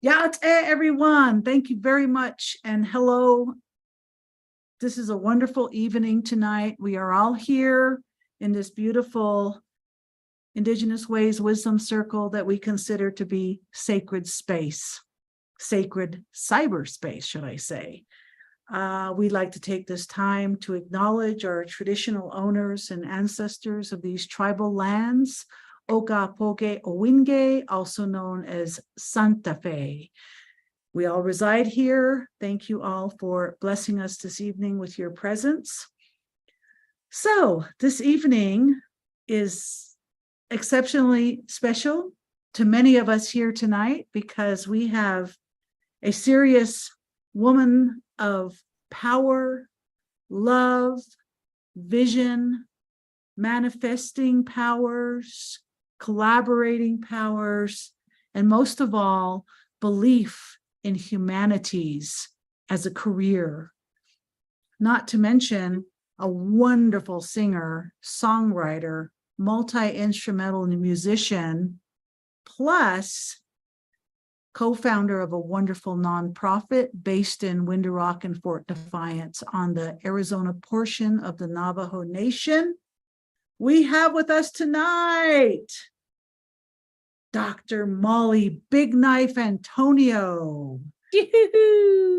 Ya'ate, everyone. Thank you very much. And hello. This is a wonderful evening tonight. We are all here in this beautiful Indigenous Ways Wisdom Circle that we consider to be sacred space, sacred cyberspace, should I say. We'd like to take this time to acknowledge our traditional owners and ancestors of these tribal lands, Okapoge Owinge, also known as Santa Fe. We all reside here. Thank you all for blessing us this evening with your presence. So this evening is exceptionally special to many of us here tonight because we have a serious woman of power, love, vision, manifesting powers, collaborating powers, and most of all, belief in humanities as a career. Not to mention a wonderful singer, songwriter, multi-instrumental musician, plus co-founder of a wonderful nonprofit based in Window Rock and Fort Defiance on the Arizona portion of the Navajo Nation. We have with us tonight Dr. Molly Big Knife Antonio.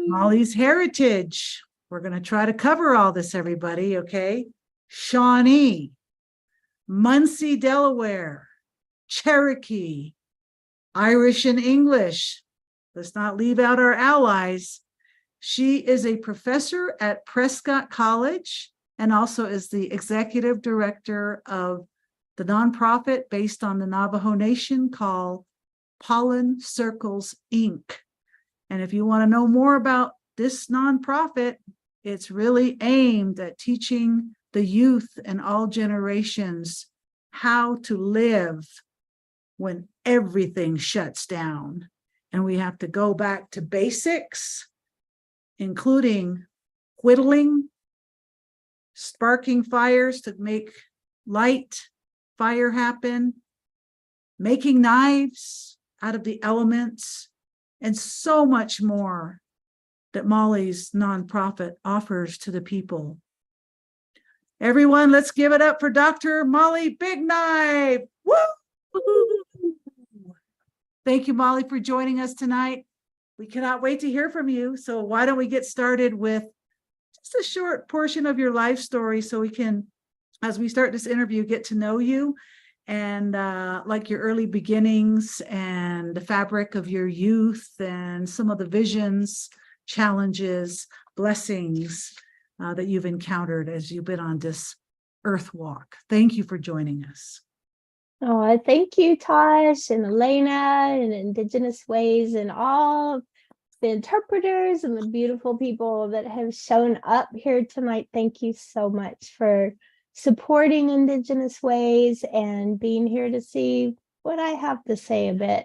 Molly's heritage. We're going to try to cover all this, everybody, okay? Shawnee, Muncie, Delaware, Cherokee, Irish and English. Let's not leave out our allies. She is a professor at Prescott College and also is the executive director of the nonprofit based on the Navajo Nation called Pollen Circles, Inc. And if you want to know more about this nonprofit, it's really aimed at teaching the youth and all generations how to live when everything shuts down and we have to go back to basics, including whittling, sparking fires to make light fire happen, making knives out of the elements, and so much more that Molly's nonprofit offers to the people. Everyone, let's give it up for Dr. Molly Big Knife. Woo! Thank you, Molly, for joining us tonight. We cannot wait to hear from you. So why don't we get started with just a short portion of your life story so we can, as we start this interview, get to know you and like your early beginnings and the fabric of your youth and some of the visions, challenges, blessings that you've encountered as you've been on this earth walk. Thank you for joining us. Oh, thank you, Tosh and Elena and Indigenous Ways and all the interpreters and the beautiful people that have shown up here tonight. Thank you so much for supporting Indigenous Ways and being here to see what I have to say a bit.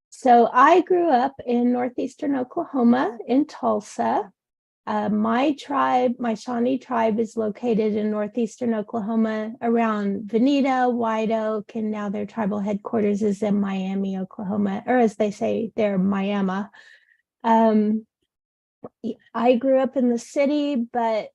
So I grew up in northeastern Oklahoma in Tulsa. My tribe, my Shawnee tribe, is located in northeastern Oklahoma around Veneta, White Oak, and now their tribal headquarters is in Miami, Oklahoma, or as they say, they're Miami. I grew up in the city, but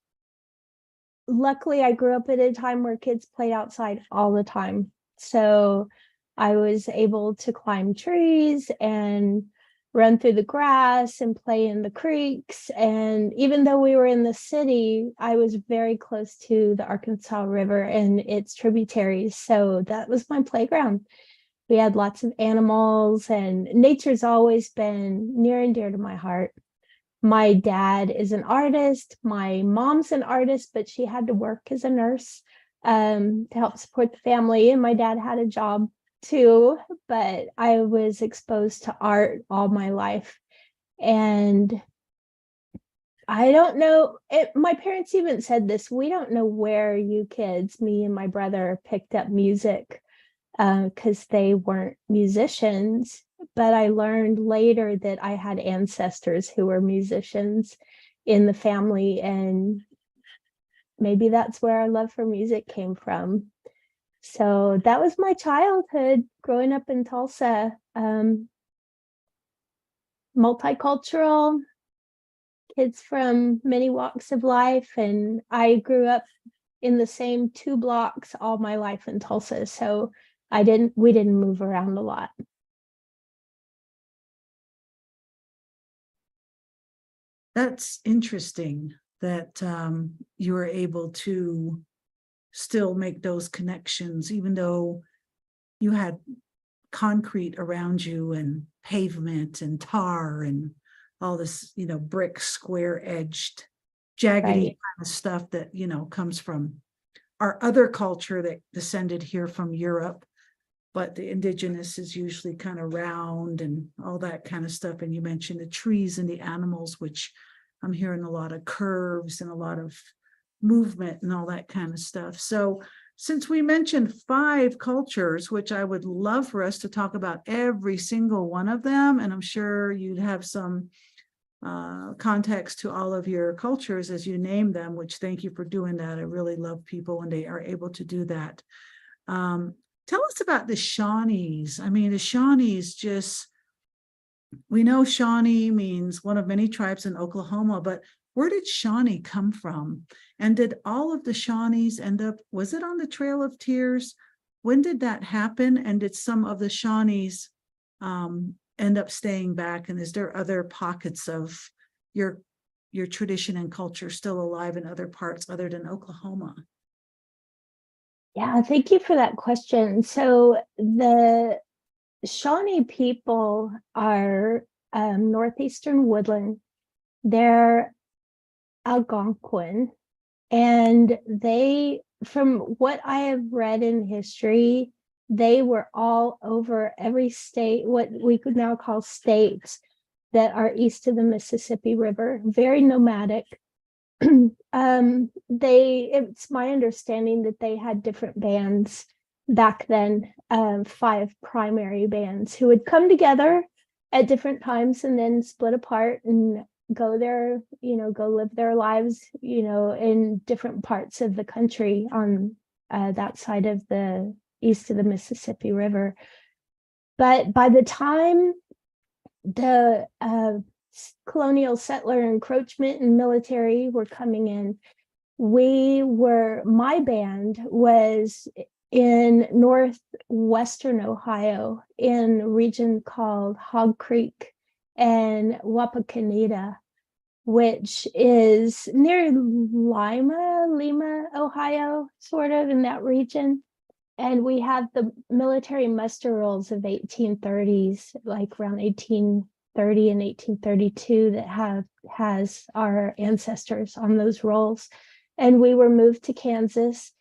luckily I grew up at a time where kids played outside all the time. So I was able to climb trees and run through the grass and play in the creeks. And even though we were in the city, I was very close to the Arkansas River and its tributaries. So that was my playground. We had lots of animals, and nature's always been near and dear to my heart. My dad is an artist. My mom's an artist, but she had to work as a nurse to help support the family. And my dad had a job too, but I was exposed to art all my life. And I don't know, my parents even said this, we don't know where you kids, me and my brother, picked up music because they weren't musicians. But I learned later that I had ancestors who were musicians in the family, and maybe that's where our love for music came from. So that was my childhood growing up in Tulsa. multicultural, kids from many walks of life. And I grew up in the same 2 blocks all my life in Tulsa. So we didn't move around a lot. That's interesting that you were able to still make those connections, even though you had concrete around you and pavement and tar and all this, brick, square edged, jaggedy Right. kind of stuff that, comes from our other culture that descended here from Europe. But the indigenous is usually kind of round and all that kind of stuff. And you mentioned the trees and the animals, which I'm hearing a lot of curves and a lot of movement and all that kind of stuff. So since we mentioned 5 cultures, which I would love for us to talk about every single one of them, and I'm sure you'd have some context to all of your cultures as you name them, which thank you for doing that. I really love people when they are able to do that. Tell us about the Shawnees. I mean, the Shawnees we know Shawnee means one of many tribes in Oklahoma, but where did Shawnee come from? And did all of the Shawnees was it on the Trail of Tears? When did that happen? And did some of the Shawnees end up staying back? And is there other pockets of your tradition and culture still alive in other parts other than Oklahoma? Yeah, thank you for that question. So the Shawnee people are northeastern woodland. They're Algonquin, and from what I have read in history, they were all over every state, what we could now call states that are east of the Mississippi River, very nomadic. It's my understanding that they had different bands back then, 5 primary bands who would come together at different times and then split apart and go live their lives, in different parts of the country on that side of the east of the Mississippi River. But by the time the colonial settler encroachment and military were coming in, my band was in northwestern Ohio in a region called Hog Creek and Wapakoneta, which is near Lima, Ohio, sort of in that region. And we have the military muster rolls of 1830s, like around 1830 and 1832, that has our ancestors on those rolls. And we were moved to Kansas.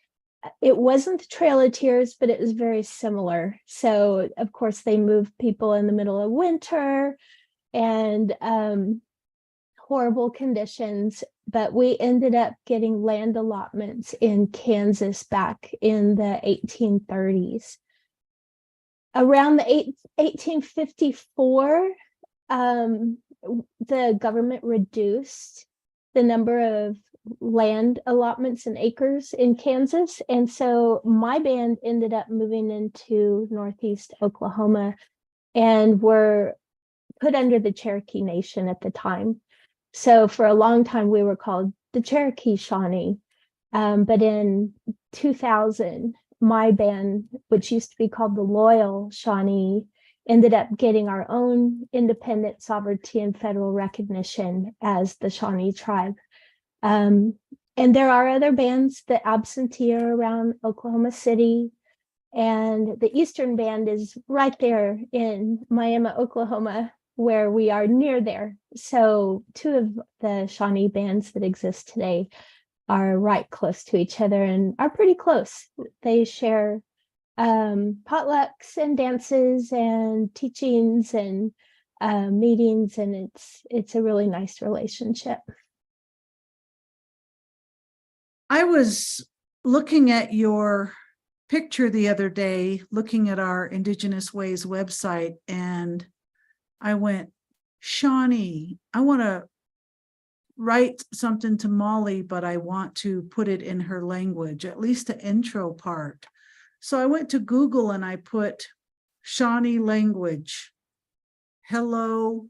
It wasn't the Trail of Tears, but it was very similar. So, of course, they moved people in the middle of winter and horrible conditions, but we ended up getting land allotments in Kansas back in the 1830s. Around the 1854, the government reduced the number of land allotments and acres in Kansas. And so my band ended up moving into Northeast Oklahoma and were put under the Cherokee Nation at the time. So for a long time, we were called the Cherokee Shawnee. But in 2000, my band, which used to be called the Loyal Shawnee, ended up getting our own independent sovereignty and federal recognition as the Shawnee tribe. And there are other bands that absentee around Oklahoma City. And the Eastern Band is right there in Miami, Oklahoma, where we are near there. So 2 of the Shawnee bands that exist today are right close to each other and are pretty close. They share potlucks and dances and teachings and meetings, and it's a really nice relationship. I was looking at your picture the other day, looking at our Indigenous Ways website, and I went, Shawnee, I want to write something to Molly, but I want to put it in her language, at least the intro part. So I went to Google and I put Shawnee language. Hello,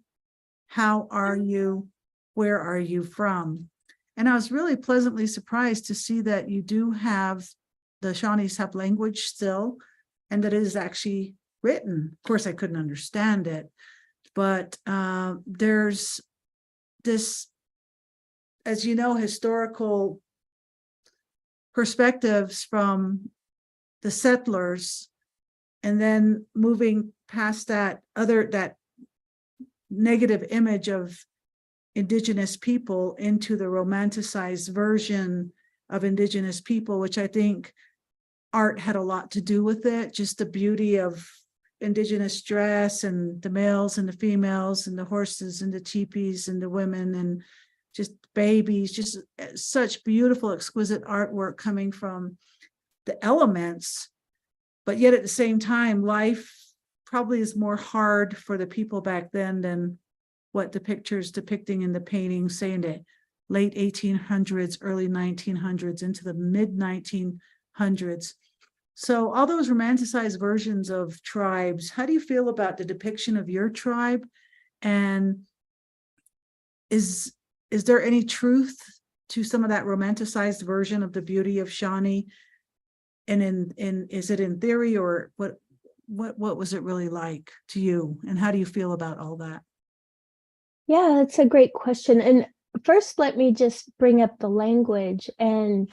how are you, where are you from? And I was really pleasantly surprised to see that you do have the Shawnees have language still, and that it is actually written. Of course, I couldn't understand it, but there's this, as you know, historical perspectives from the settlers, and then moving past that negative image of Indigenous people into the romanticized version of Indigenous people, which I think art had a lot to do with it. Just the beauty of Indigenous dress, and the males and the females, and the horses and the teepees and the women, and just babies, just such beautiful, exquisite artwork coming from the elements. But yet at the same time, life probably is more hard for the people back then than what the pictures depicting in the paintings, say in the late 1800s, early 1900s, into the mid 1900s. So all those romanticized versions of tribes, how do you feel about the depiction of your tribe? And is there any truth to some of that romanticized version of the beauty of Shawnee? And is it in theory, or what was it really like to you? And how do you feel about all that? Yeah, that's a great question. And first, let me just bring up the language. And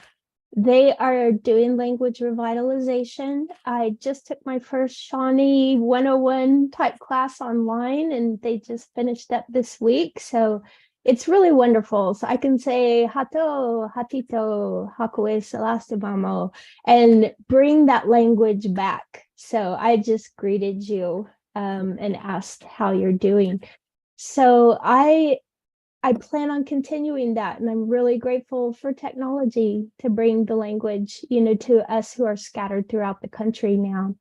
they are doing language revitalization. I just took my first Shawnee 101 type class online, and they just finished up this week. So it's really wonderful. So I can say hato, hatito, hakue salastimamo, and bring that language back. So I just greeted you and asked how you're doing. So I plan on continuing that, and I'm really grateful for technology to bring the language, to us who are scattered throughout the country now.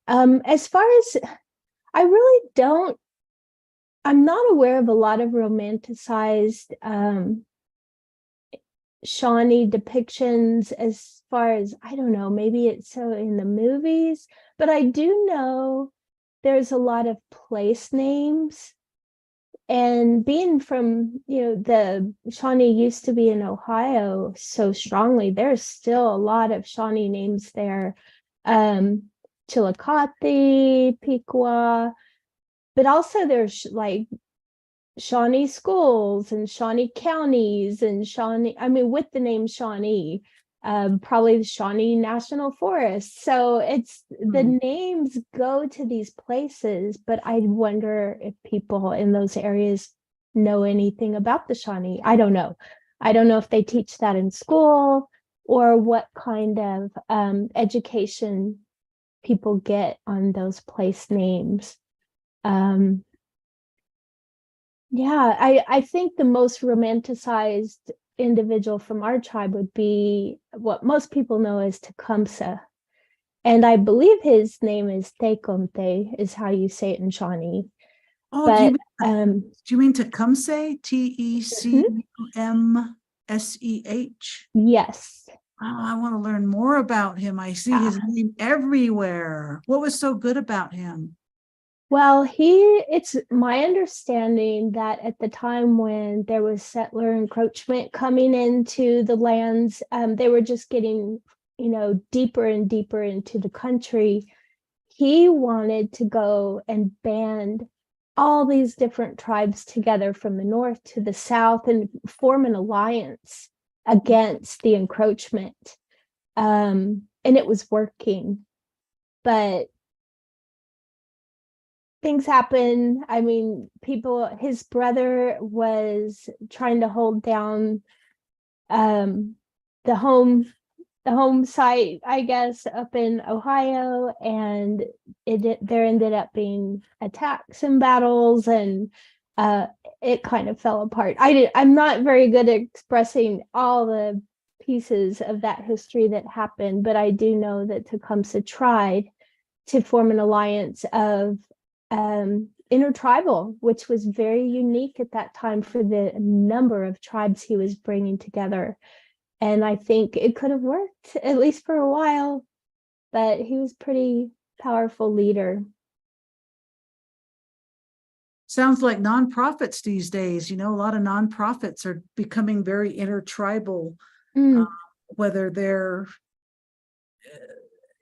As far as, I'm not aware of a lot of romanticized Shawnee depictions, as far as, I don't know, maybe it's so in the movies, but I do know there's a lot of place names. And being from, the Shawnee used to be in Ohio so strongly, there's still a lot of Shawnee names there. Chillicothe, Piqua, but also there's like Shawnee schools and Shawnee counties and Shawnee, with the name Shawnee, probably the Shawnee National Forest. So it's the names go to these places, but I wonder if people in those areas know anything about the Shawnee. I don't know. I don't know if they teach that in school, or what kind of education people get on those place names. Yeah, I think the most romanticized individual from our tribe would be what most people know as Tecumseh. And I believe his name is Tecumseh, is how you say it in Shawnee. Oh, But do you mean Tecumseh? Tecumseh? Yes. Oh, I want to learn more about him. I see his name everywhere. What was so good about him? Well, it's my understanding that at the time when there was settler encroachment coming into the lands, they were just getting, deeper and deeper into the country. He wanted to go and band all these different tribes together from the north to the south and form an alliance against the encroachment. And it was working, but things happen. His brother was trying to hold down the home site, I guess, up in Ohio, and there ended up being attacks and battles, and it kind of fell apart. I'm not very good at expressing all the pieces of that history that happened, but I do know that Tecumseh tried to form an alliance of intertribal, which was very unique at that time for the number of tribes he was bringing together. And I think it could have worked, at least for a while, but he was a pretty powerful leader. sounds like nonprofits these days. A lot of nonprofits are becoming very intertribal, Mm, whether they're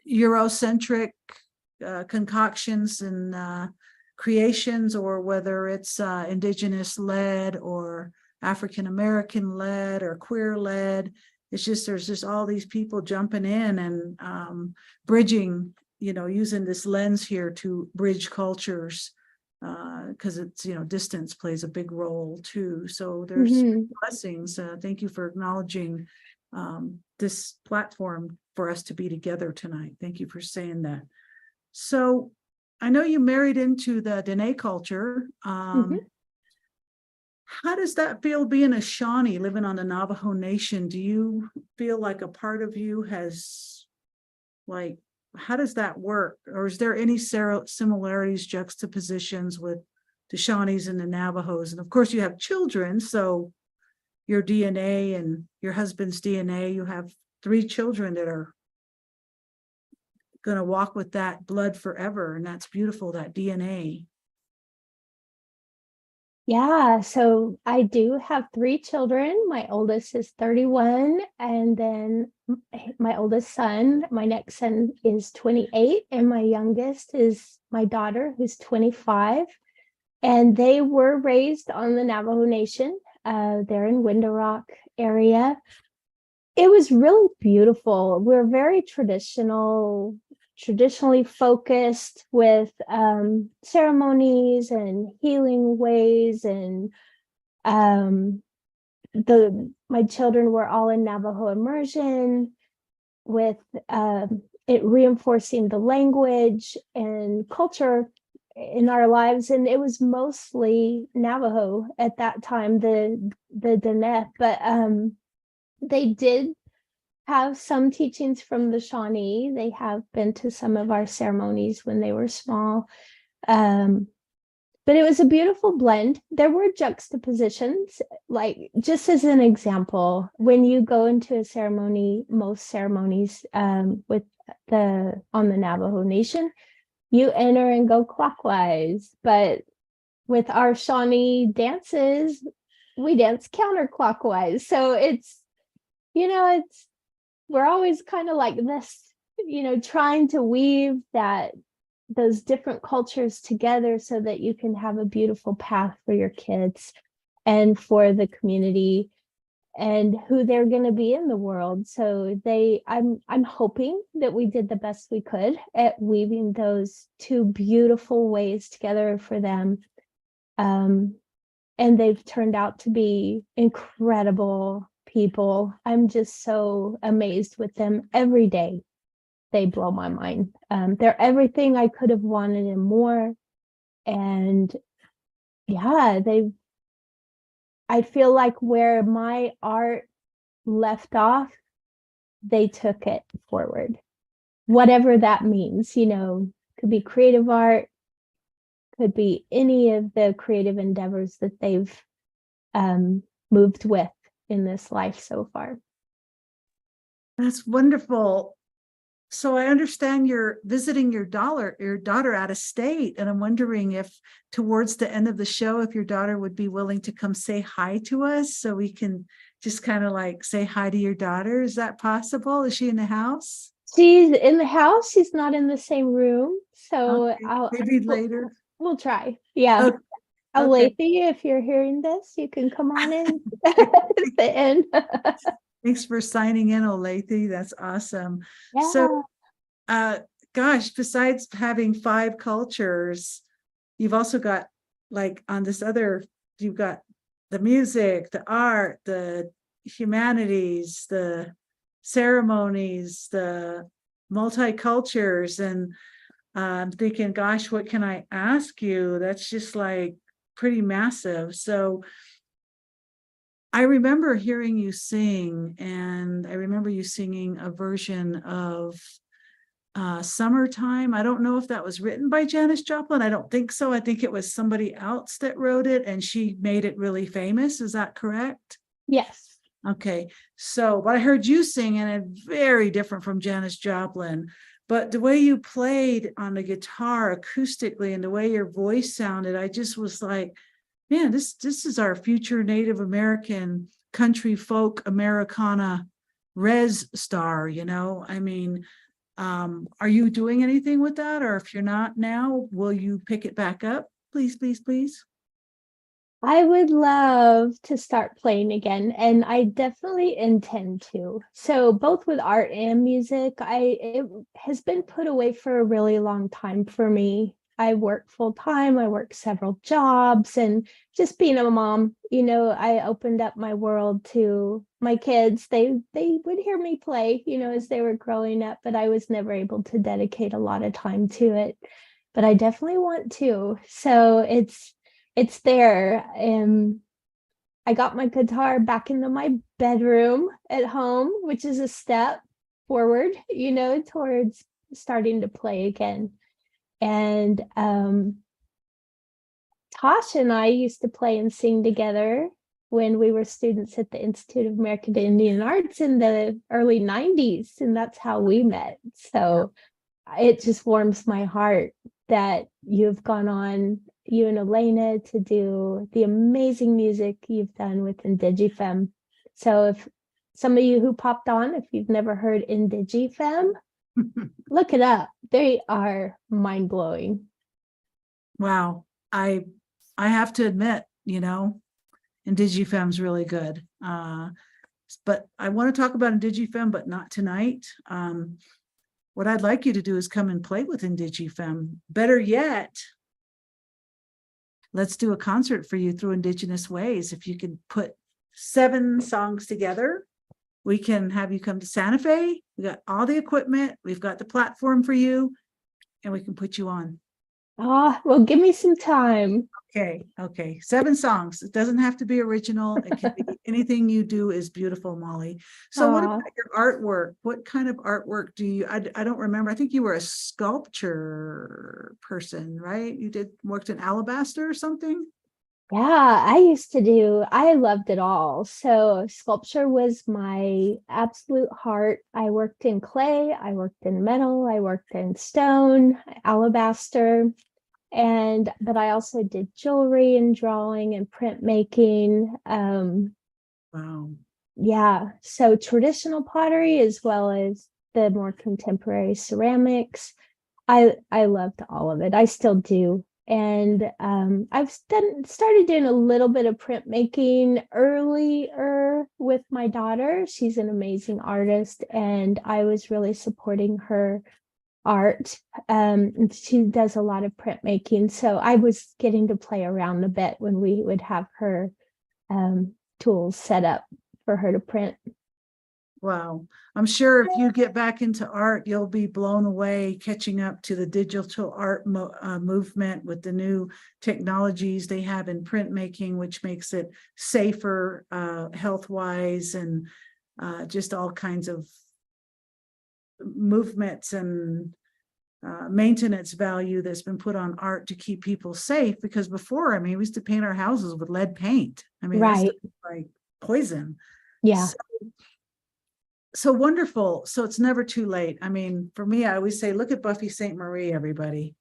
Eurocentric concoctions and creations, or whether it's Indigenous led or African American led or queer led. It's just, there's just all these people jumping in and bridging, using this lens here to bridge cultures, because it's, distance plays a big role too. So there's mhm. blessings. Thank you for acknowledging this platform for us to be together tonight. Thank you for saying that. So I know you married into the Dene culture. Mhm. How does that feel being a Shawnee living on the Navajo Nation? Do you feel like a part of you has, like, how does that work? Or is there any similarities, juxtapositions with the Shawnees and the Navajos? And of course, you have children, so your DNA and your husband's DNA, you have 3 children that are going to walk with that blood forever. And that's beautiful, that DNA. Yeah, so I do have 3 children. My oldest is 31, and then my oldest son, my next son is 28, and my youngest is my daughter, who's 25. And they were raised on the Navajo Nation. They're in Window Rock area. It was really beautiful. We're very traditionally focused with ceremonies and healing ways, and my children were all in Navajo immersion with it reinforcing the language and culture in our lives. And it was mostly Navajo at that time, the Dene, but they did have some teachings from the Shawnee. They have been to some of our ceremonies when they were small. But it was a beautiful blend. There were juxtapositions, like just as an example, when you go into a ceremony, most ceremonies with on the Navajo Nation, you enter and go clockwise. But with our Shawnee dances, we dance counterclockwise. So it's, we're always kind of like this, trying to weave those different cultures together so that you can have a beautiful path for your kids and for the community and who they're going to be in the world. So I'm hoping that we did the best we could at weaving those 2 beautiful ways together for them. And they've turned out to be incredible people. I'm just so amazed with them every day. They blow my mind. They're everything I could have wanted and more. And yeah, I feel like where my art left off, they took it forward. Whatever that means, could be creative art, could be any of the creative endeavors that they've moved with in this life so far. That's wonderful. So I understand you're visiting your daughter out of state, and I'm wondering if towards the end of the show, if your daughter would be willing to come say hi to us so we can just kind of like say hi to your daughter. Is that possible? Is she in the house? She's in the house. She's not in the same room. So Okay, maybe later. We'll try. Yeah. Okay. Alethi, if you're hearing this, you can come on in at the end. Thanks for signing in, Olathe. That's awesome. Yeah. So, gosh, besides having 5 cultures, you've also got, like, on this other, you've got the music, the art, the humanities, the ceremonies, the multicultures. And I'm thinking, gosh, what can I ask you? That's just like pretty massive. So I remember hearing you sing, and I remember you singing a version of Summertime. I don't know if that was written by Janis Joplin. I don't think so. I think it was somebody else that wrote it, and she made it really famous. Is that correct? Yes. Okay. So, but I heard you sing, and it's very different from Janis Joplin. But the way you played on the guitar acoustically and the way your voice sounded, I just was like, man, this is our future Native American country folk Americana res star, you know? I mean, are you doing anything with that? Or if you're not now, will you pick it back up? Please, please, please. I would love to start playing again, and I definitely intend to. So both with art and music, it has been put away for a really long time for me. I work full time, I work several jobs, and just being a mom, I opened up my world to my kids. They would hear me play, as they were growing up, but I was never able to dedicate a lot of time to it. But I definitely want to. So it's there. I got my guitar back into my bedroom at home, which is a step forward, towards starting to play again. And Tosh and I used to play and sing together when we were students at the Institute of American Indian Arts in the early 90s. And that's how we met. So it just warms my heart that you've gone on, you and Elena, to do the amazing music you've done with IndigenousWays. So if some of you who popped on, if you've never heard IndigenousWays, look it up. They are mind-blowing. Wow. I have to admit, IndigenousWays is really good. But I want to talk about IndigenousWays, but not tonight. What I'd like you to do is come and play with IndigenousWays. Better yet, let's do a concert for you through Indigenous Ways. If you can put 7 songs together, we can have you come to Santa Fe. We got all the equipment. We've got the platform for you, and we can put you on. Oh, well, give me some time. Okay. 7 songs. It doesn't have to be original. It can be anything you do is beautiful, Molly. So what about your artwork? What kind of artwork do you, I don't remember. I think you were a sculpture person, right? You worked in alabaster or something? Yeah, I loved it all. So sculpture was my absolute heart. I worked in clay, I worked in metal, I worked in stone, alabaster, but I also did jewelry and drawing and printmaking. Wow. Yeah, so traditional pottery as well as the more contemporary ceramics. I loved all of it. I still do. And I've started doing a little bit of printmaking earlier with my daughter. She's an amazing artist, and I was really supporting her art. And she does a lot of printmaking. So I was getting to play around a bit when we would have her tools set up for her to print. Wow. I'm sure if you get back into art, you'll be blown away catching up to the digital art movement with the new technologies they have in printmaking, which makes it safer health-wise, and just all kinds of movements and maintenance value that's been put on art to keep people safe. Because before, we used to paint our houses with lead paint. That's like poison. Yeah. So wonderful. So it's never too late. For me, I always say, look at Buffy St. Marie, everybody.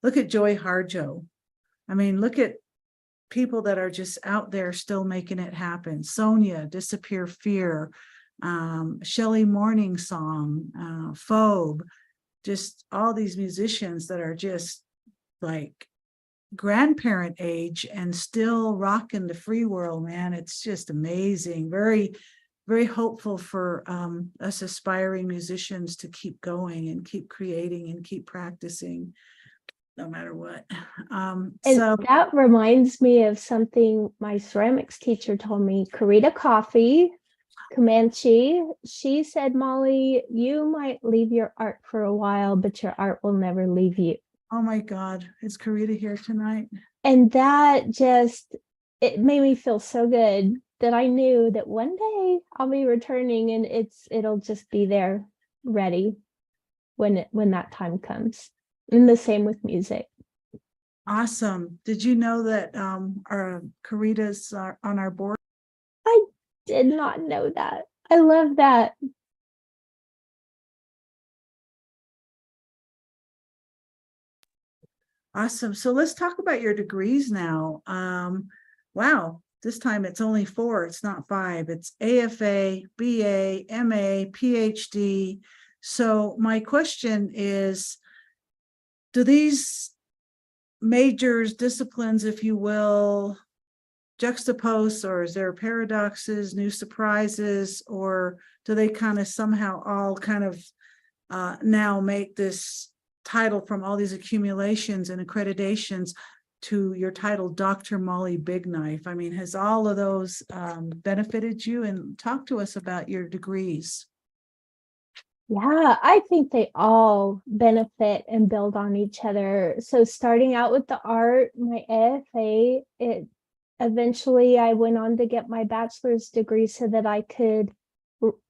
Look at Joy Harjo. Look at people that are just out there still making it happen. Sonia, Disappear Fear, Shelley Morning Song, Phobe, just all these musicians that are just like grandparent age and still rocking the free world, man. It's just amazing. Very, very hopeful for us aspiring musicians to keep going and keep creating and keep practicing no matter what. And that reminds me of something my ceramics teacher told me. Karita Coffee, Comanche, she said, Molly, you might leave your art for a while, but your art will never leave you. Oh my God, is Karita here tonight? And that it made me feel so good that I knew that one day I'll be returning, and it'll just be there ready when that time comes. And the same with music. Awesome. Did you know that our Karitas are on our board? I did not know that. I love that. Awesome. So let's talk about your degrees now. Wow, this time it's only 4, it's not 5. It's AFA, BA, MA, PhD. So my question is, do these majors, disciplines, if you will, juxtapose, or is there paradoxes, new surprises, or do they kind of somehow all kind of now make this title from all these accumulations and accreditations to your title, Dr. Molly Big Knife? I mean, has all of those benefited you? And talk to us about your degrees. Yeah, I think they all benefit and build on each other. So starting out with the art, my AFA, eventually I went on to get my bachelor's degree so that I could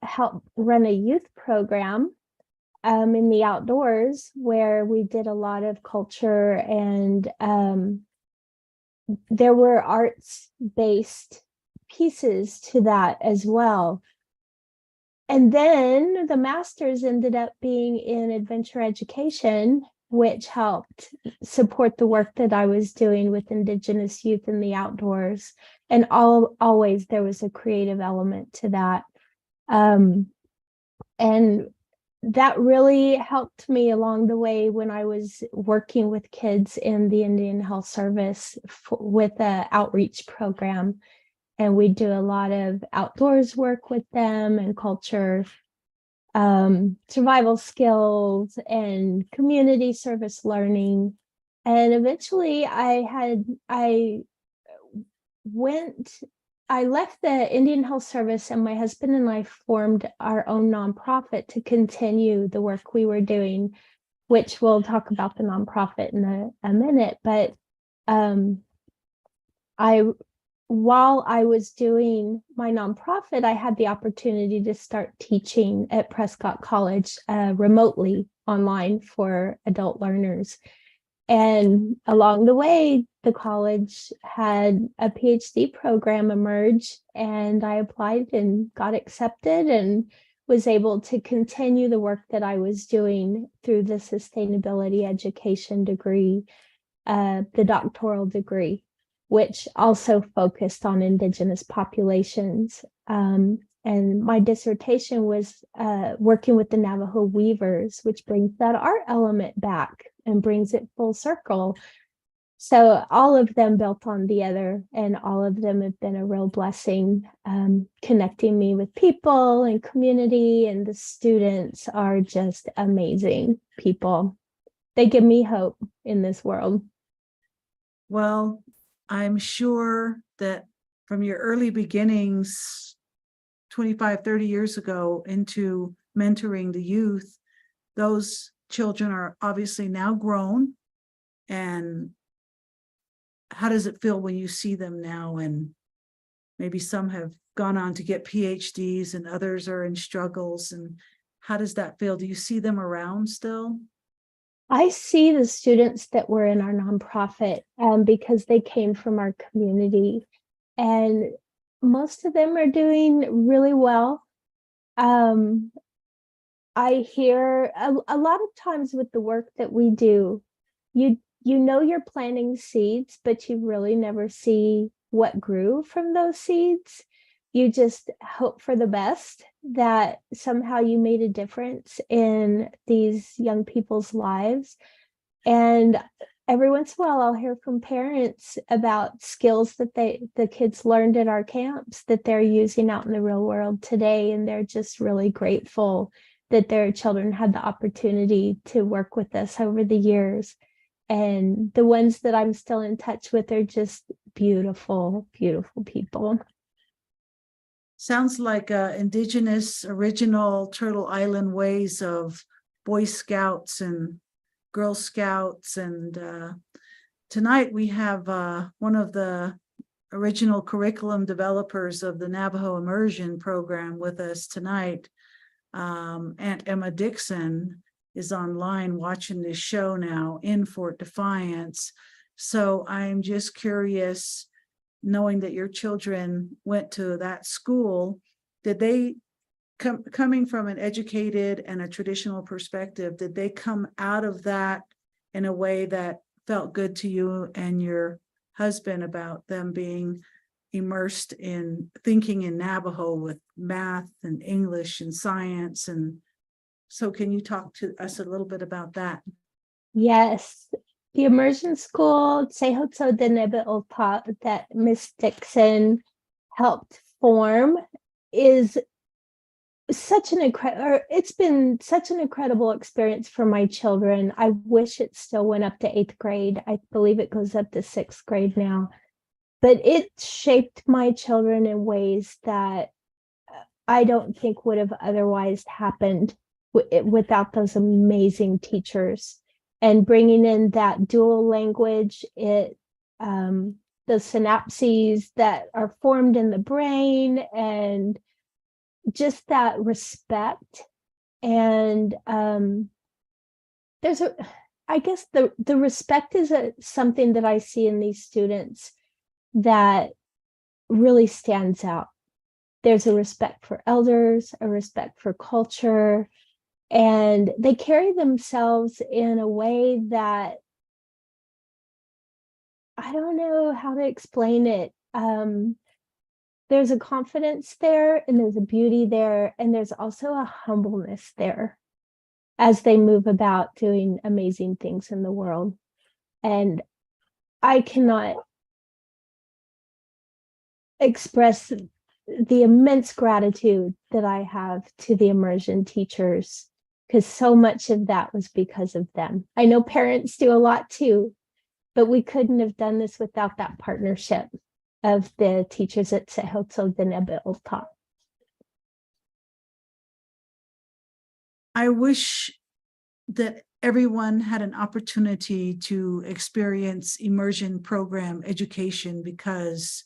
help run a youth program in the outdoors, where we did a lot of culture, and there were arts-based pieces to that as well. And then the master's ended up being in adventure education, which helped support the work that I was doing with Indigenous youth in the outdoors. And always there was a creative element to that. And that really helped me along the way when I was working with kids in the Indian Health Service with an outreach program. And we do a lot of outdoors work with them and culture, survival skills and community service learning. And eventually I left the Indian Health Service, and my husband and I formed our own nonprofit to continue the work we were doing, which we'll talk about the nonprofit in a minute. But while I was doing my nonprofit, I had the opportunity to start teaching at Prescott College remotely online for adult learners. And along the way, the college had a PhD program emerge, and I applied and got accepted and was able to continue the work that I was doing through the sustainability education degree, the doctoral degree, which also focused on Indigenous populations. And my dissertation was working with the Navajo weavers, which brings that art element back and brings it full circle. So all of them built on the other, and all of them have been a real blessing, connecting me with people and community, and the students are just amazing people. They give me hope in this world. Well, I'm sure that from your early beginnings 25, 30 years ago into mentoring the youth, those children are obviously now grown. And how does it feel when you see them now? And maybe some have gone on to get PhDs and others are in struggles. And how does that feel? Do you see them around still? I see the students that were in our nonprofit because they came from our community, and most of them are doing really well. I hear a lot of times with the work that we do, you know you're planting seeds, but you really never see what grew from those seeds. You just hope for the best, that somehow you made a difference in these young people's lives. And every once in a while, I'll hear from parents about skills that the kids learned at our camps that they're using out in the real world today. And they're just really grateful that their children had the opportunity to work with us over the years. And the ones that I'm still in touch with are just beautiful, beautiful people. Sounds like Indigenous original Turtle Island ways of Boy Scouts and Girl Scouts. And tonight we have one of the original curriculum developers of the Navajo Immersion program with us tonight. Aunt Emma Dixon is online watching this show now in Fort Defiance. So I'm just curious, knowing that your children went to that school, did they coming from an educated and a traditional perspective, did they come out of that in a way that felt good to you and your husband about them being immersed in thinking in Navajo with math and English and science. And so can you talk to us a little bit about that? Yes, the immersion school, Tsehotso Denebe Opa, that Miss Dixon helped form, is such an incredible, it's been such an incredible experience for my children. I wish it still went up to 8th grade. I believe it goes up to 6th grade now. But it shaped my children in ways that I don't think would have otherwise happened without those amazing teachers. And bringing in that dual language, the synapses that are formed in the brain, and just that respect. And there's I guess the respect is something that I see in these students that really stands out. There's a respect for elders, a respect for culture, and they carry themselves in a way that I don't know how to explain it. There's a confidence there, and there's a beauty there, and there's also a humbleness there as they move about doing amazing things in the world. And I cannot express the immense gratitude that I have to the immersion teachers, because so much of that was because of them. I know parents do a lot too, but we couldn't have done this without that partnership of the teachers at Tsehotso Denebe Opa. I wish that everyone had an opportunity to experience immersion program education, because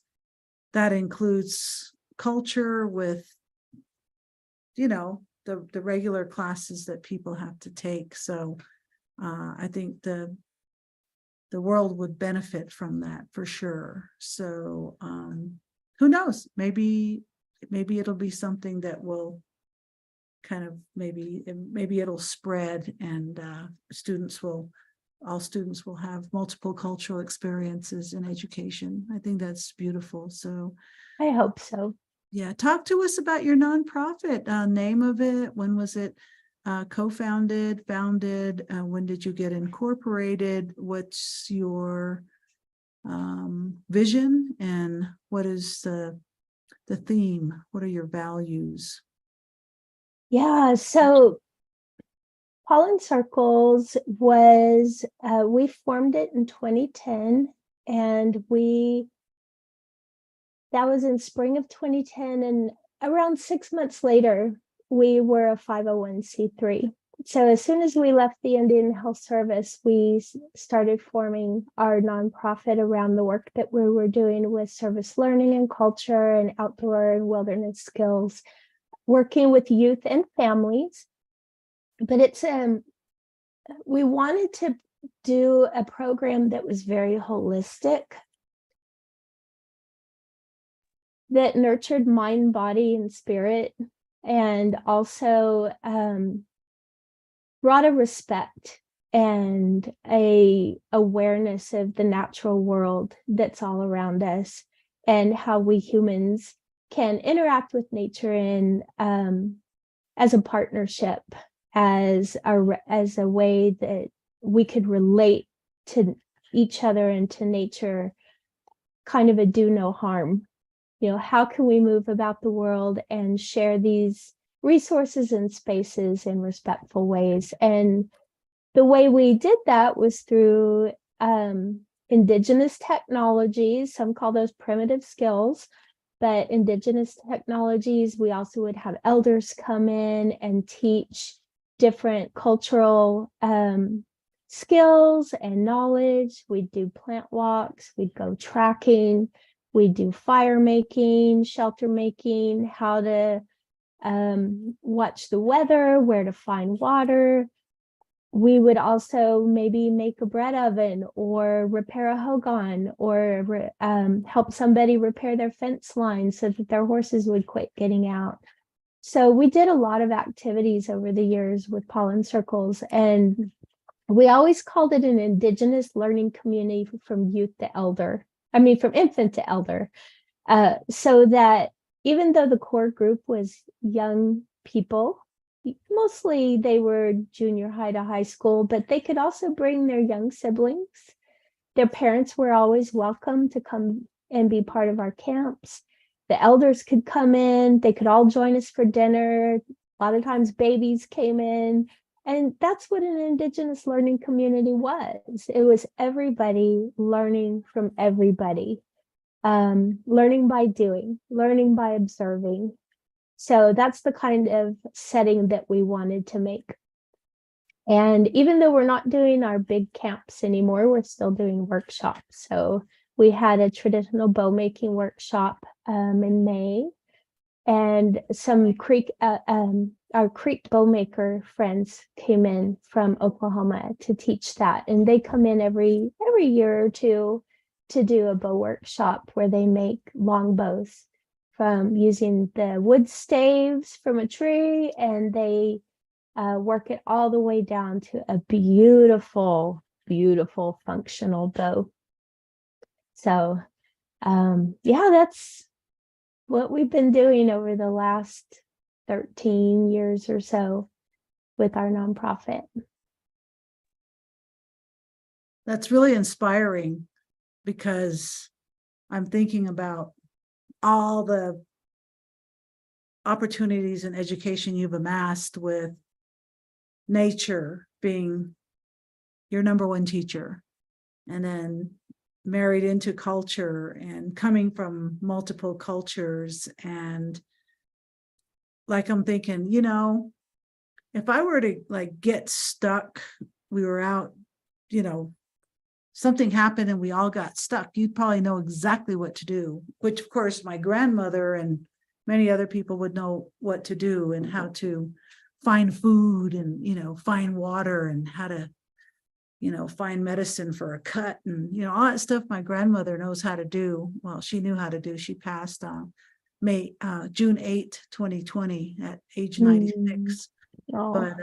that includes culture with, you know, the regular classes that people have to take. So I think the world would benefit from that for sure. So who knows, maybe it'll be something that will kind of maybe it'll spread, and all students will have multiple cultural experiences in education. I think that's beautiful. So I hope so. Yeah, talk to us about your nonprofit, name of it. When was it co-founded, founded? When did you get incorporated? What's your vision, and what is the theme? What are your values? Yeah, so Pollen Circles was, we formed it in 2010, and that was in spring of 2010, and around 6 months later, we were a 501c3. So as soon as we left the Indian Health Service, we started forming our nonprofit around the work that we were doing with service learning and culture and outdoor and wilderness skills, working with youth and families. But it's we wanted to do a program that was very holistic, that nurtured mind, body, and spirit, and also brought a respect and a awareness of the natural world that's all around us, and how we humans can interact with nature in as a partnership, as a way that we could relate to each other and to nature, kind of a do no harm. You know, how can we move about the world and share these resources and spaces in respectful ways? And the way we did that was through indigenous technologies. Some call those primitive skills, but indigenous technologies. We also would have elders come in and teach different cultural skills and knowledge. We'd do plant walks, we'd go tracking, we do fire making, shelter making, how to watch the weather, where to find water. We would also maybe make a bread oven or repair a hogan, or help somebody repair their fence line so that their horses would quit getting out. So we did a lot of activities over the years with Pollen Circles, and we always called it an Indigenous learning community from youth to elder. I mean, from infant to elder. So that even though the core group was young people, mostly they were junior high to high school, but they could also bring their young siblings. Their parents were always welcome to come and be part of our camps. The elders could come in, they could all join us for dinner. A lot of times babies came in. And that's what an Indigenous learning community was. It was everybody learning from everybody, learning by doing, learning by observing. So that's the kind of setting that we wanted to make. And even though we're not doing our big camps anymore, we're still doing workshops. So we had a traditional bow making workshop in May, and some our Creek bow maker friends came in from Oklahoma to teach that. And they come in every year or two to do a bow workshop where they make long bows from using the wood staves from a tree, and they work it all the way down to a beautiful, beautiful functional bow. So yeah, that's what we've been doing over the last 13 years or so with our nonprofit. That's really inspiring, because I'm thinking about all the opportunities and education you've amassed with nature being your number one teacher, and then married into culture and coming from multiple cultures. And like, I'm thinking, if I were to like get stuck, we were out, something happened and we all got stuck, you'd probably know exactly what to do, which of course my grandmother and many other people would know what to do, and how to find food, and find water, and how to find medicine for a cut, and all that stuff my grandmother knows how to do. Well, she knew how to do. She passed on June 8th, 2020 at age 96. Oh. But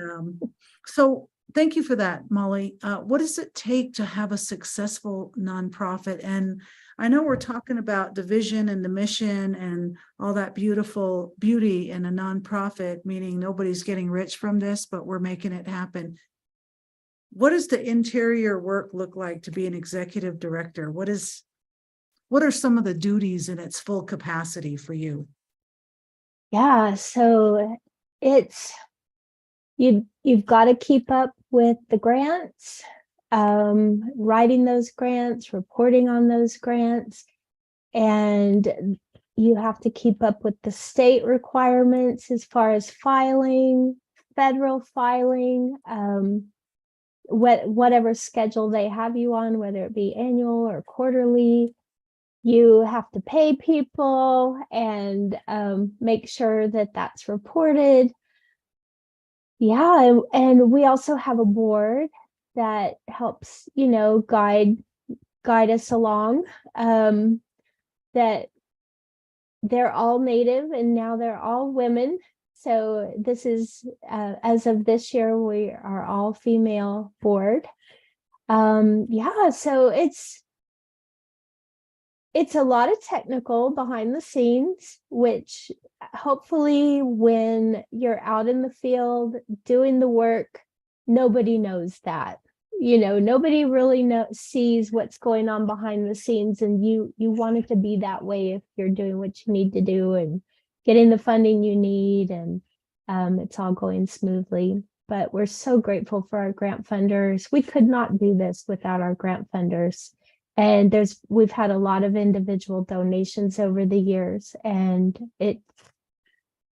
so thank you for that, Molly. What does it take to have a successful nonprofit? And I know we're talking about the vision and the mission and all that beautiful beauty in a nonprofit, meaning nobody's getting rich from this, but we're making it happen. What does the interior work look like to be an executive director? What are some of the duties in its full capacity for you? Yeah, so you've got to keep up with the grants, writing those grants, reporting on those grants, and you have to keep up with the state requirements as far as filing, federal filing, whatever schedule they have you on, whether it be annual or quarterly. You have to pay people and make sure that that's reported. Yeah, and we also have a board that helps, guide us along. That they're all Native, and now they're all women. So this is, as of this year, we are all female board. Yeah, so it's a lot of technical behind the scenes, which hopefully when you're out in the field doing the work, nobody knows that. Nobody really sees what's going on behind the scenes, and you want it to be that way if you're doing what you need to do and getting the funding you need, and it's all going smoothly. But we're so grateful for our grant funders. We could not do this without our grant funders. And we've had a lot of individual donations over the years, and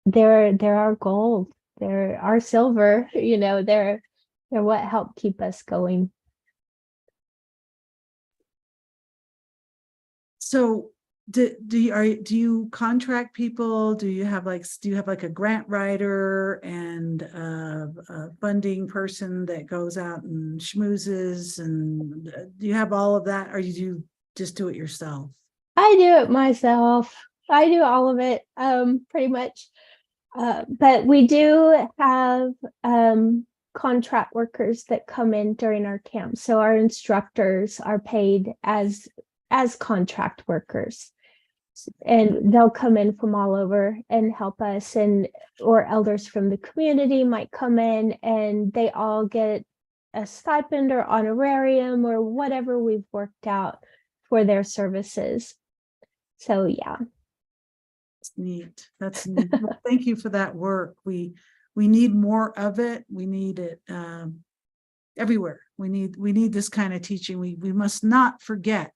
they're our gold, they're our silver, they're what helped keep us going. So do you contract people? Do you have like a grant writer and a funding person that goes out and schmoozes, and do you have all of that, or do you just do it yourself? I do it myself. I do all of it, pretty much. But we do have contract workers that come in during our camp. So our instructors are paid as contract workers, and they'll come in from all over and help us, or elders from the community might come in, and they all get a stipend or honorarium or whatever we've worked out for their services. So yeah. That's neat. That's neat. Well, thank you for that work. We need more of it. We need it everywhere. We need this kind of teaching. We must not forget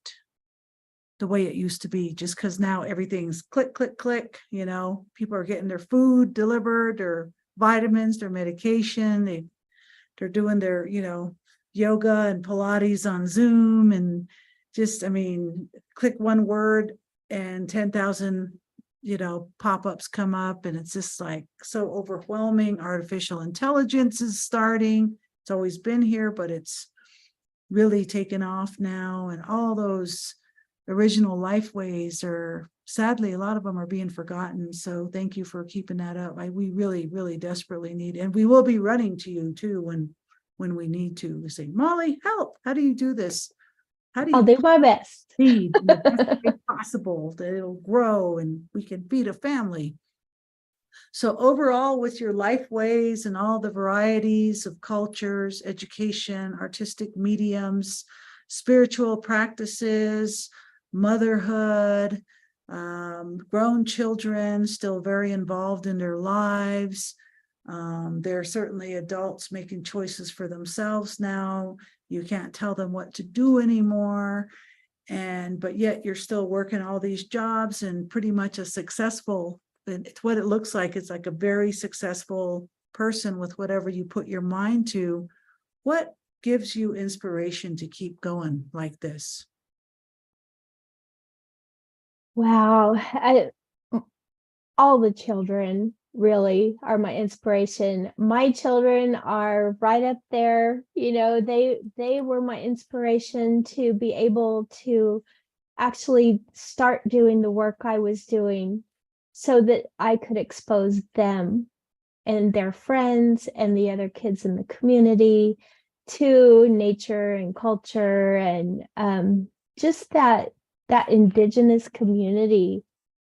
the way it used to be, just because now everything's click, click, click. You know, people are getting their food delivered, their vitamins, their medication. They're doing their, yoga and Pilates on Zoom, and just, click one word and 10,000, pop-ups come up, and it's just like so overwhelming. Artificial intelligence is starting. It's always been here, but it's really taken off now. And all those original life ways are, sadly, a lot of them are being forgotten. So thank you for keeping that up. We really, really desperately need, and we will be running to you too when we need to. We say, Molly, help! How do you do this? How do you I'll do my best. feed in the best way possible that it'll grow and we can feed a family? So overall, with your life ways and all the varieties of cultures, education, artistic mediums, spiritual practices, motherhood, grown children still very involved in their lives. There are certainly adults making choices for themselves now. You can't tell them what to do anymore. But yet you're still working all these jobs and pretty much a successful, it's what it looks like. It's like a very successful person with whatever you put your mind to. What gives you inspiration to keep going like this? Wow. All the children really are my inspiration. My children are right up there. They were my inspiration to be able to actually start doing the work I was doing so that I could expose them and their friends and the other kids in the community to nature and culture, and just that Indigenous community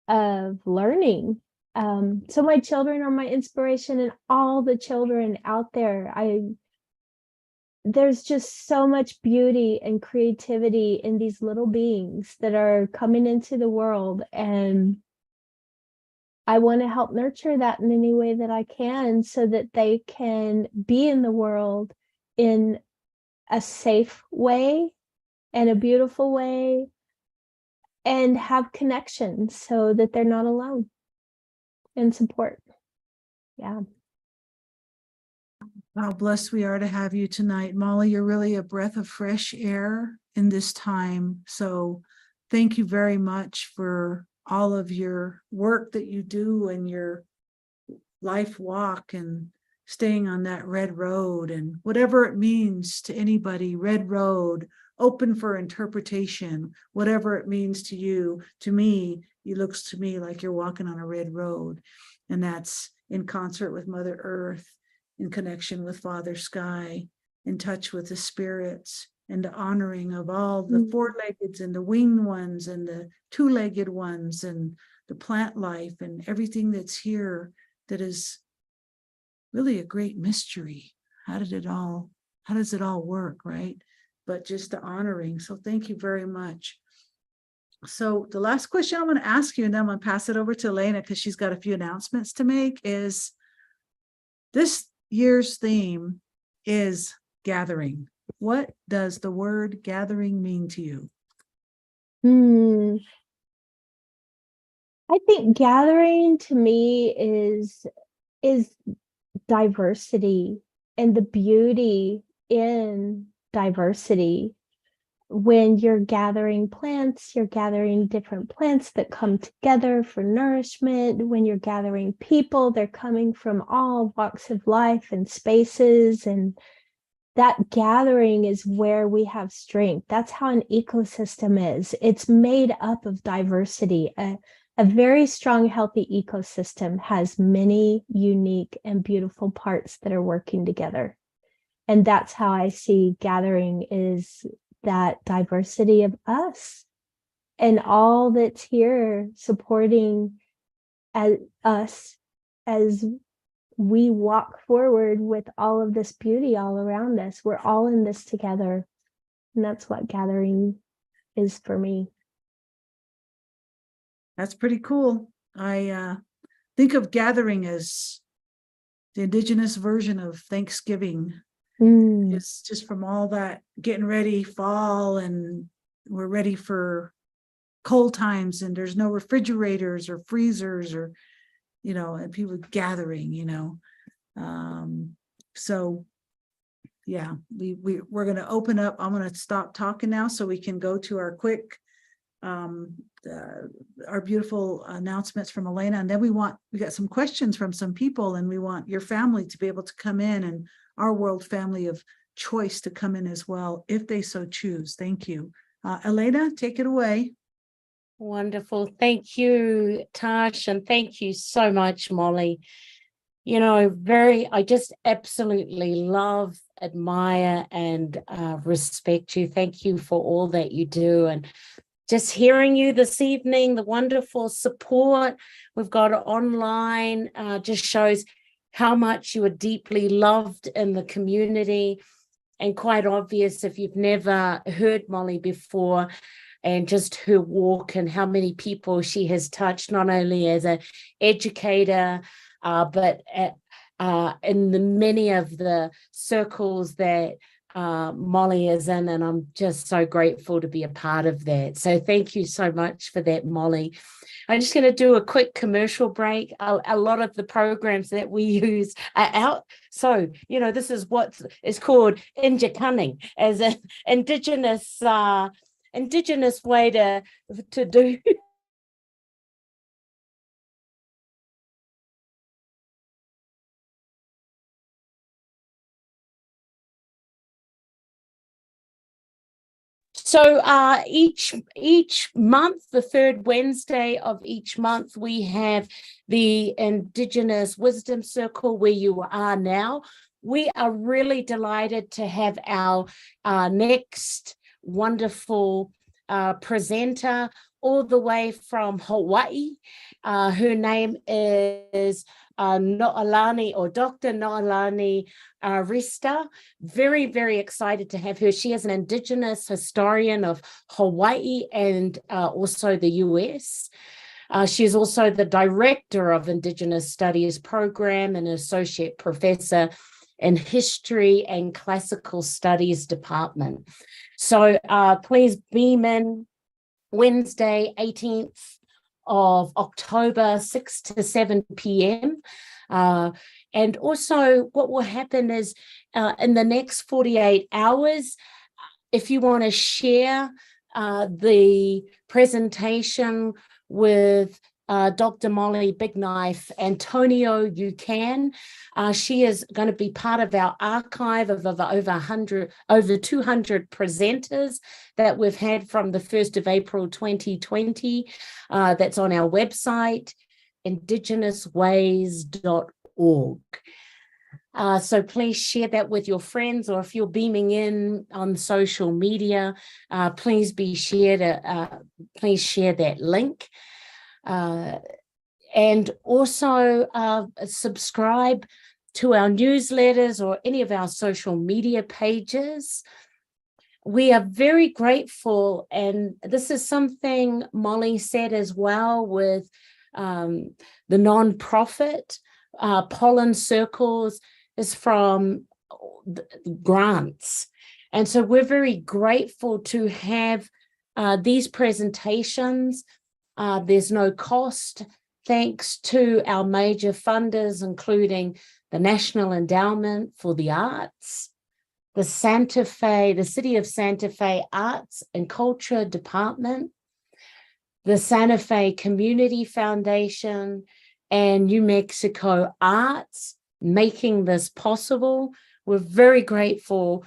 of learning. So my children are my inspiration, and all the children out there. There's just so much beauty and creativity in these little beings that are coming into the world, and I want to help nurture that in any way that I can so that they can be in the world in a safe way and a beautiful way, and have connections so that they're not alone, and support. Yeah. How blessed we are to have you tonight. Molly, you're really a breath of fresh air in this time. So thank you very much for all of your work that you do and your life walk and staying on that red road, and whatever it means to anybody. Red road, open for interpretation, whatever it means to you. To me, it looks to me like you're walking on a red road, and that's in concert with Mother Earth, in connection with Father Sky, in touch with the spirits, and the honoring of all the four-leggeds and the winged ones and the two-legged ones and the plant life and everything that's here, that is really a great mystery. How does it all work, right? But just the honoring. So thank you very much. So the last question I want to ask you, and then I'm going to pass it over to Elena because she's got a few announcements to make, is this year's theme is gathering. What does the word gathering mean to you? I think gathering to me is diversity, and the beauty in diversity. When you're gathering plants, you're gathering different plants that come together for nourishment. When you're gathering people, they're coming from all walks of life and spaces. And that gathering is where we have strength. That's how an ecosystem is. It's made up of diversity. A very strong, healthy ecosystem has many unique and beautiful parts that are working together. And that's how I see gathering, is that diversity of us and all that's here supporting us as we walk forward with all of this beauty all around us. We're all in this together. And that's what gathering is for me. That's pretty cool. I think of gathering as the Indigenous version of Thanksgiving. It's just from all that getting ready, fall, and we're ready for cold times, and there's no refrigerators or freezers, or and people gathering, so yeah, we're going to open up. I'm going to stop talking now so we can go to our quick our beautiful announcements from Elena, and then we got some questions from some people, and we want your family to be able to come in, and our world family of choice to come in as well if they so choose. Thank you. Elena, take it away. Wonderful. Thank you, Tash, and thank you so much, Molly. I just absolutely love, admire, and respect you. Thank you for all that you do. And just hearing you this evening, the wonderful support we've got online just shows how much you are deeply loved in the community. And quite obvious, if you've never heard Molly before, and just her walk and how many people she has touched, not only as an educator, but in the many of the circles that Molly is in, and I'm just so grateful to be a part of that. So thank you so much for that, Molly. I'm just going to do a quick commercial break. A lot of the programs that we use are out. So, this is what is called Indigenous, as an Indigenous way to do. So each month, the third Wednesday of each month, we have the Indigenous Wisdom Circle, where you are now. We are really delighted to have our next wonderful presenter all the way from Hawaii. Her name is No'olani, or Dr. No'olani Rista. Very, very excited to have her. She is an Indigenous historian of Hawaii and also the US. She is also the director of Indigenous Studies Program and associate professor in History and Classical Studies Department. So please beam in Wednesday, 18th of October, 6 to 7 p.m. And also what will happen is in the next 48 hours, if you want to share the presentation with Dr. Molly Big Knife Antonio, you can. She is going to be part of our archive of over 200 presenters that we've had from the 1st of April 2020. That's on our website, IndigenousWays.org. So please share that with your friends, or if you're beaming in on social media, please share that link. And also subscribe to our newsletters or any of our social media pages. We are very grateful, and this is something Molly said as well with the nonprofit Pollen Circles, is from grants. And so we're very grateful to have these presentations. There's no cost, thanks to our major funders, including the National Endowment for the Arts, the City of Santa Fe Arts and Culture Department, the Santa Fe Community Foundation, and New Mexico Arts, making this possible. We're very grateful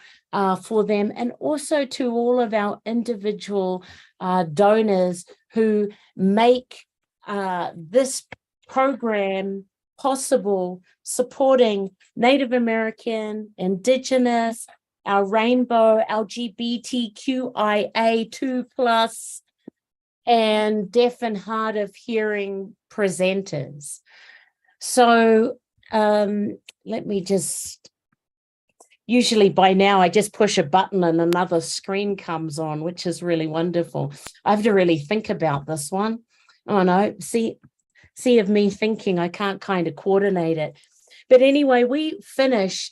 for them, and also to all of our individual donors who make this program possible supporting Native American, Indigenous, our rainbow, LGBTQIA2+, and deaf and hard of hearing presenters. So let me just, usually by now I just push a button and another screen comes on, which is really wonderful. I have to really think about this one. Oh no, see of me thinking, I can't kind of coordinate it. But anyway, we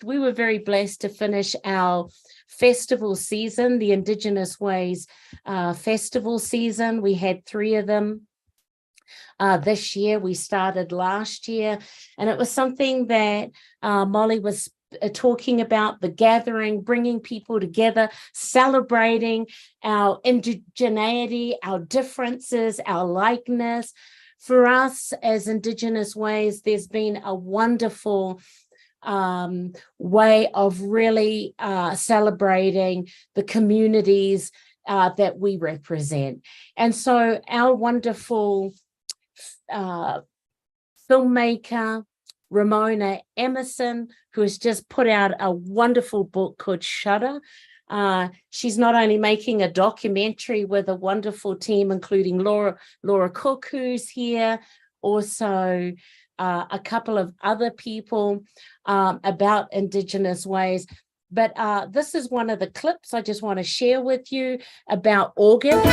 were very blessed to finish our festival season, the Indigenous Ways festival season. We had 3 of them this year. We started last year, and it was something that Molly was talking about, the gathering, bringing people together, celebrating our indigeneity, our differences, our likeness. For us as Indigenous Ways, there's been a wonderful way of really celebrating the communities that we represent. And so our wonderful filmmaker, Ramona Emerson, who has just put out a wonderful book called Shudder. She's not only making a documentary with a wonderful team, including Laura Cook, who's here, also a couple of other people about Indigenous Ways. But this is one of the clips I just want to share with you about August.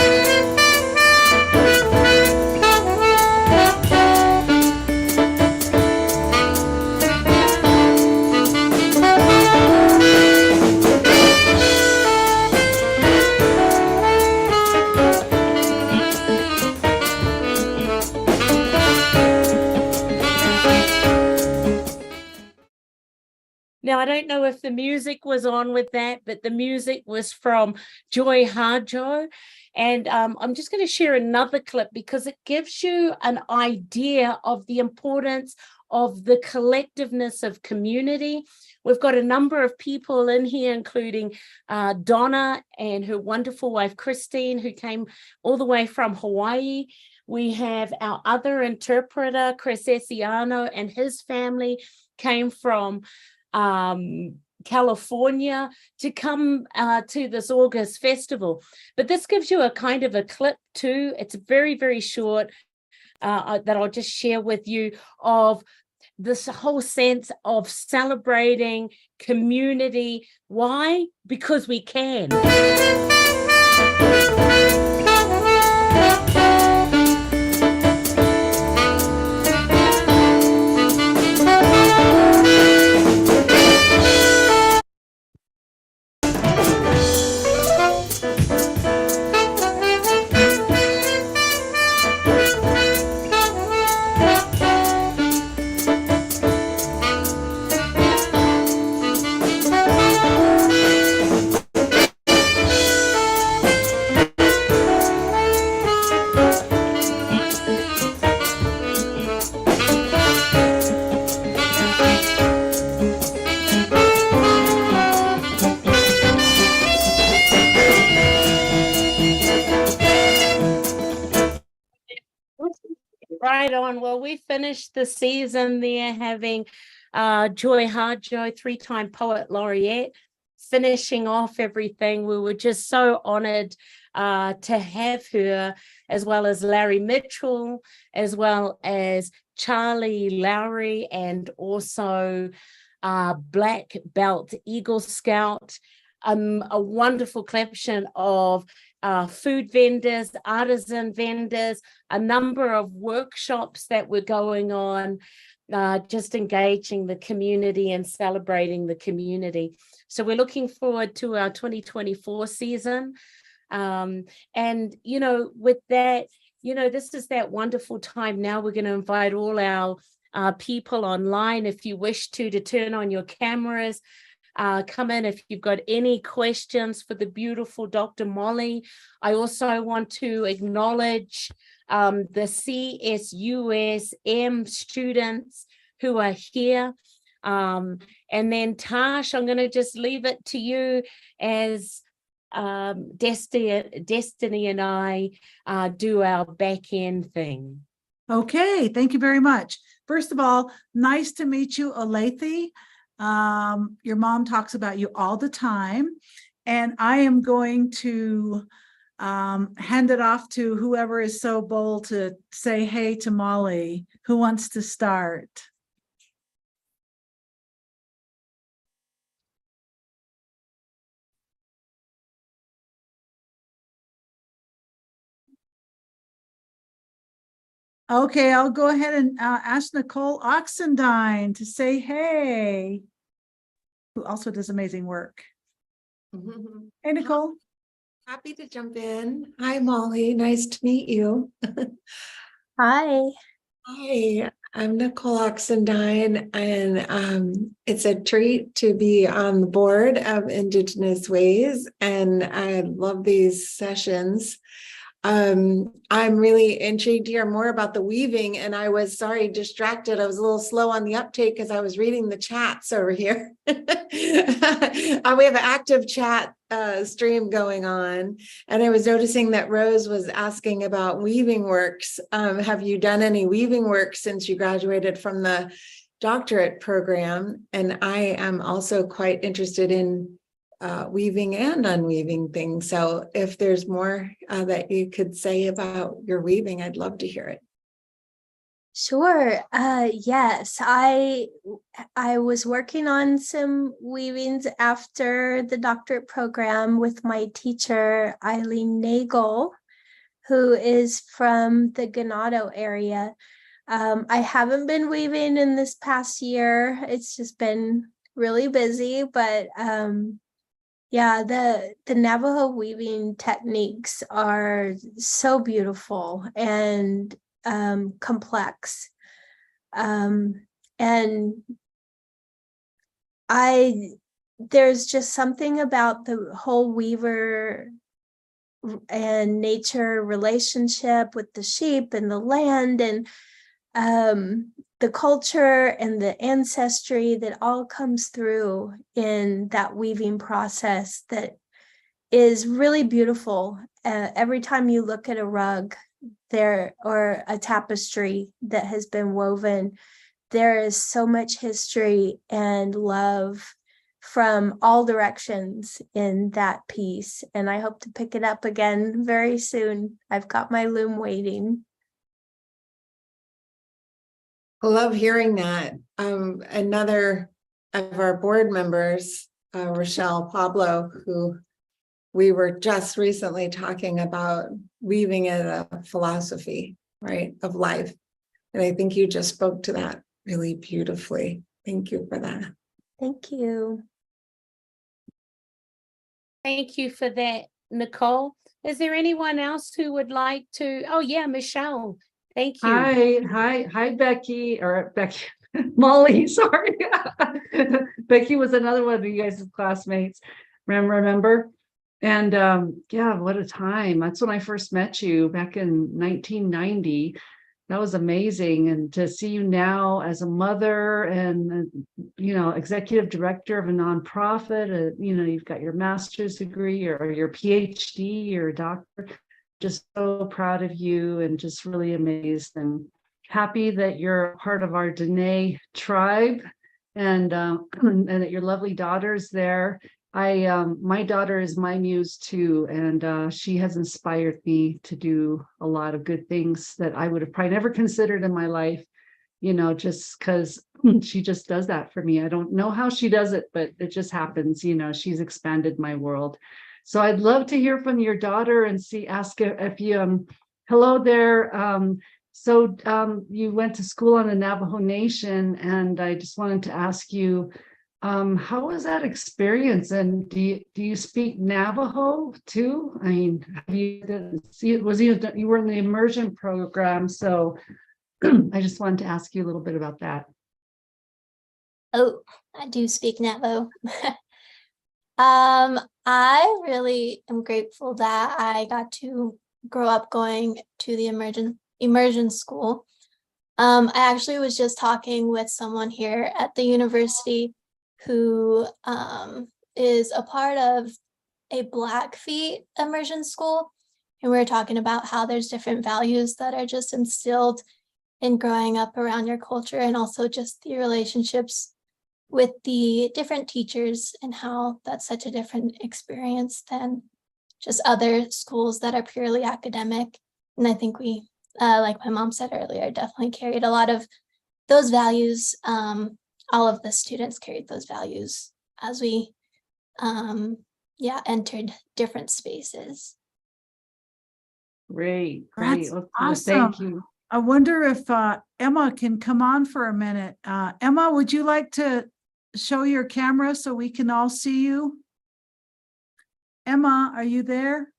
Now, I don't know if the music was on with that, but the music was from Joy Harjo. And I'm just going to share another clip because it gives you an idea of the importance of the collectiveness of community. We've got a number of people in here, including Donna and her wonderful wife, Christine, who came all the way from Hawaii. We have our other interpreter, Chris Esiano, and his family came from California to come to this August festival. But this gives you a kind of a clip too. It's very, very short that I'll just share with you of this whole sense of celebrating community. Why? Because we can. Right on. Well, we finished the season there having Joy Harjo, 3-time poet laureate, finishing off everything. We were just so honored to have her, as well as Larry Mitchell, as well as Charlie Lowry, and also Black Belt Eagle Scout. A wonderful collection of food vendors, artisan vendors, a number of workshops that were going on, just engaging the community and celebrating the community. So we're looking forward to our 2024 season. And, you know, with that, you know, this is that wonderful time. Now we're going to invite all our people online, if you wish to turn on your cameras. Come in if you've got any questions for the beautiful Dr. Molly. I also want to acknowledge the CSUSM students who are here. And then Tash, I'm going to just leave it to you as Destiny and I do our back end thing. Okay, thank you very much. First of all, nice to meet you, Olathe. Your mom talks about you all the time. And I am going to hand it off to whoever is so bold to say hey to Molly. Who wants to start? Okay, I'll go ahead and ask Nicole Oxendine to say hey, who also does amazing work. Hey, Nicole. Happy to jump in. Hi, Molly. Nice to meet you. Hi. Hi, I'm Nicole Oxendine, and it's a treat to be on the board of Indigenous Ways, and I love these sessions. I'm really intrigued to hear more about the weaving, and I was distracted. I was a little slow on the uptake because I was reading the chats over here. We have an active chat stream going on, and I was noticing that Rose was asking about weaving works. Have you done any weaving work since you graduated from the doctorate program? And I am also quite interested in weaving and unweaving things. So if there's more that you could say about your weaving, I'd love to hear it. Sure. Yes, I was working on some weavings after the doctorate program with my teacher, Eileen Nagel, who is from the Ganado area. I haven't been weaving in this past year. It's just been really busy, but yeah, the Navajo weaving techniques are so beautiful and complex. And there's just something about the whole weaver and nature relationship with the sheep and the land and the culture and the ancestry that all comes through in that weaving process that is really beautiful. Every time you look at a rug there or a tapestry that has been woven, there is so much history and love from all directions in that piece. And I hope to pick it up again very soon. I've got my loom waiting. I love hearing that. Another of our board members, Rochelle Pablo, who we were just recently talking about weaving as a philosophy, right, of life. And I think you just spoke to that really beautifully. Thank you for that. Thank you. Thank you for that, Nicole. Is there anyone else who would like to? Oh, yeah, Michelle. Thank you. Hi, Becky, Molly, sorry. Becky was another one of you guys' classmates, remember? And yeah, what a time. That's when I first met you back in 1990. That was amazing. And to see you now as a mother and, executive director of a nonprofit, you've got your master's degree or your PhD, your doctor. Just so proud of you and just really amazed and happy that you're part of our Dene tribe and that your lovely daughter's there. My daughter is my muse too, and she has inspired me to do a lot of good things that I would have probably never considered in my life, just because she just does that for me. I don't know how she does it, but it just happens. She's expanded my world. So I'd love to hear from your daughter and ask if you, hello there. You went to school on the Navajo Nation, and I just wanted to ask you, how was that experience? And do you speak Navajo too? I mean, you were in the immersion program, so I just wanted to ask you a little bit about that. Oh, I do speak Navajo. I really am grateful that I got to grow up going to the immersion school. I actually was just talking with someone here at the university who is a part of a Blackfeet immersion school. And we were talking about how there's different values that are just instilled in growing up around your culture, and also just the relationships with the different teachers and how that's such a different experience than just other schools that are purely academic. And I think we, like my mom said earlier, definitely carried a lot of those values. All of the students carried those values as we entered different spaces. Great. That's Well, awesome. Thank you. I wonder if Emma can come on for a minute. Emma, would you like to show your camera so we can all see you? Emma, are you there?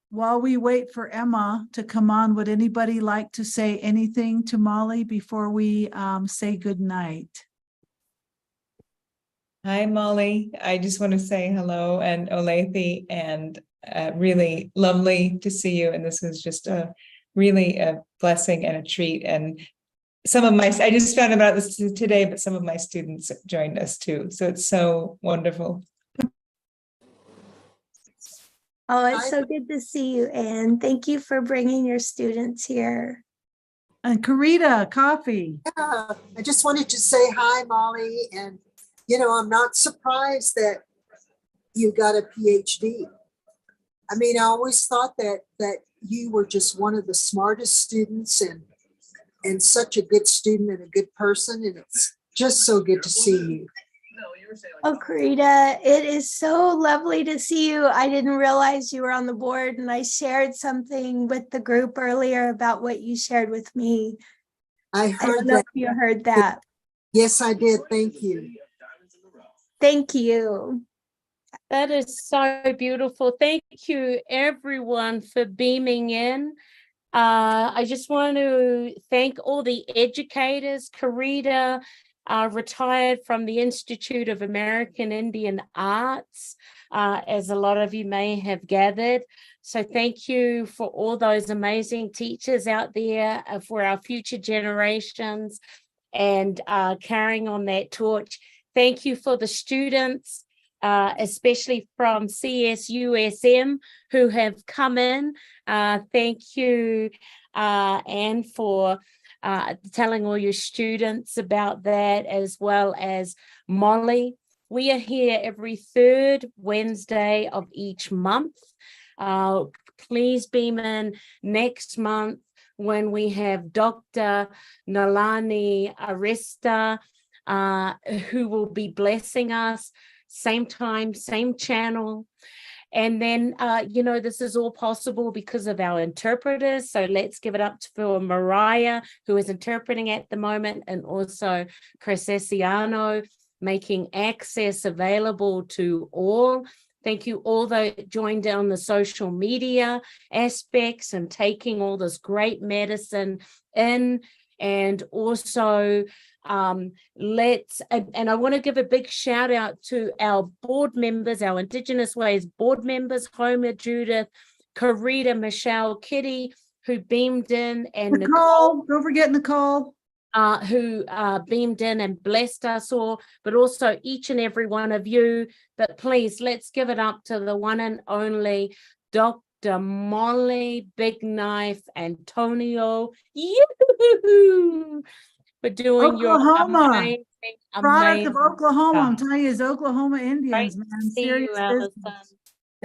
While we wait for Emma to come on, would anybody like to say anything to Molly before we say good night? Hi, Molly. I just want to say hello, and Olathe, and really lovely to see you. And this was just really a blessing and a treat. And I just found about this today, but some of my students joined us too. So it's so wonderful. Oh, it's so good to see you, Anne. Thank you for bringing your students here. And Karita, coffee. Yeah, I just wanted to say hi, Molly. And, I'm not surprised that you got a PhD. I mean, I always thought that you were just one of the smartest students and such a good student and a good person. And it's just so good to see you. Oh, Karita, it is so lovely to see you. I didn't realize you were on the board, and I shared something with the group earlier about what you shared with me. I I heard don't know that. if you heard that. Yes, I did. Thank you. Thank you. That is so beautiful. Thank you, everyone, for beaming in. I just want to thank all the educators. Karita retired from the Institute of American Indian Arts, as a lot of you may have gathered. So thank you for all those amazing teachers out there for our future generations and carrying on that torch. Thank you for the students, especially from CSUSM who have come in. Thank you, Anne, for telling all your students about that, as well as Molly. We are here every third Wednesday of each month. Please beam in next month when we have Dr. Nalani Arista, who will be blessing us. Same time, same channel. And then, this is all possible because of our interpreters. So let's give it up for Mariah, who is interpreting at the moment, and also Chris Essiano, making access available to all. Thank you all that joined on the social media aspects and taking all this great medicine in. And also, and I want to give a big shout out to our board members, our Indigenous Ways board members, Homer, Judith, Karita, Michelle, Kitty, who beamed in, and Nicole, Don't forget Nicole. who beamed in and blessed us all, but also each and every one of you. But please, let's give it up to the one and only Dr. Molly Big Knife Antonio, for doing Oklahoma. your Product of amazing Oklahoma. I'm stuff. telling you, it's Oklahoma Indians, Great man. to see Serious you, Allison. business.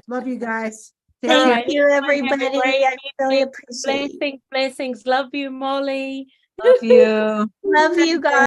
Love you guys. Take All care. Thank right, you, everyone have a everybody. great I really evening. appreciate it. Blessings. Love you, Molly. Love you. Love you guys.